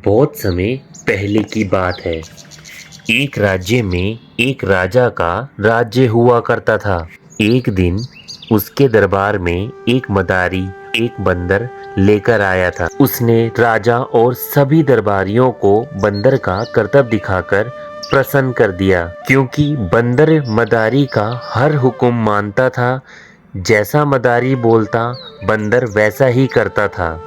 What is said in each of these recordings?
बहुत समय पहले की बात है। एक राज्य में एक राजा का राज्य हुआ करता था। एक दिन उसके दरबार में एक मदारी एक बंदर लेकर आया था। उसने राजा और सभी दरबारियों को बंदर का करतब दिखाकर प्रसन्न कर दिया, क्योंकि बंदर मदारी का हर हुक्म मानता था। जैसा मदारी बोलता बंदर वैसा ही करता था।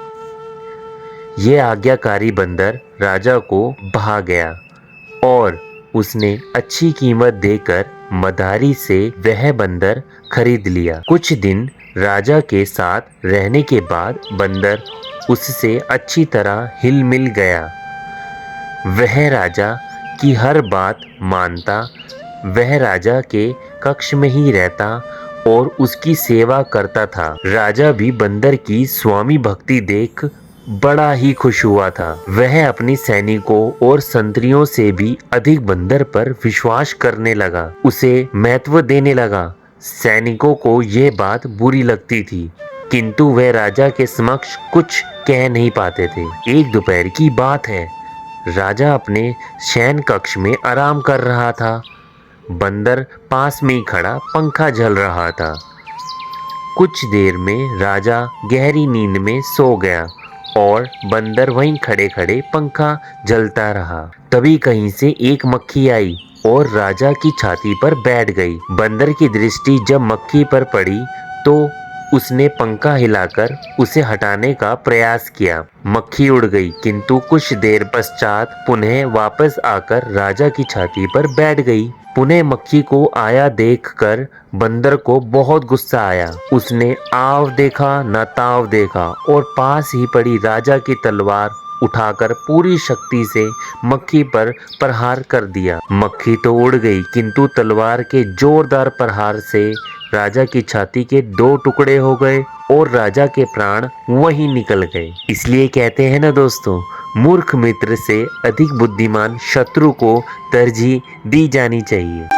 ये आज्ञाकारी बंदर राजा को भा गया और उसने अच्छी कीमत देकर मदारी से वह बंदर खरीद लिया। कुछ दिन राजा के साथ रहने के बाद बंदर उससे अच्छी तरह हिल मिल गया। वह राजा की हर बात मानता, वह राजा के कक्ष में ही रहता और उसकी सेवा करता था। राजा भी बंदर की स्वामी भक्ति देख बड़ा ही खुश हुआ था। वह अपनी सैनिकों और संतरियों से भी अधिक बंदर पर विश्वास करने लगा, उसे महत्व देने लगा। सैनिकों को यह बात बुरी लगती थी, किंतु वह राजा के समक्ष कुछ कह नहीं पाते थे। एक दोपहर की बात है। राजा अपने शयन कक्ष में आराम कर रहा था। बंदर पास में ही खड़ा पंखा झल रहा था। कुछ देर में राजा गहरी नींद में सो गया और बंदर वहीं खड़े खड़े पंखा जलता रहा। तभी कहीं से एक मक्खी आई और राजा की छाती पर बैठ गई। बंदर की दृष्टि जब मक्खी पर पड़ी तो उसने पंखा हिलाकर उसे हटाने का प्रयास किया। मक्खी उड़ गई, किंतु कुछ देर पश्चात पुनः वापस आकर राजा की छाती पर बैठ गई। पुनः मक्खी को आया देखकर बंदर को बहुत गुस्सा आया। उसने आव देखा न ताव देखा और पास ही पड़ी राजा की तलवार उठाकर पूरी शक्ति से मक्खी पर प्रहार कर दिया। मक्खी तो उड़ गई, किंतु तलवार के जोरदार प्रहार से राजा की छाती के 2 टुकड़े हो गए और राजा के प्राण वहीं निकल गए। इसलिए कहते हैं ना दोस्तों, मूर्ख मित्र से अधिक बुद्धिमान शत्रु को तरजीह दी जानी चाहिए।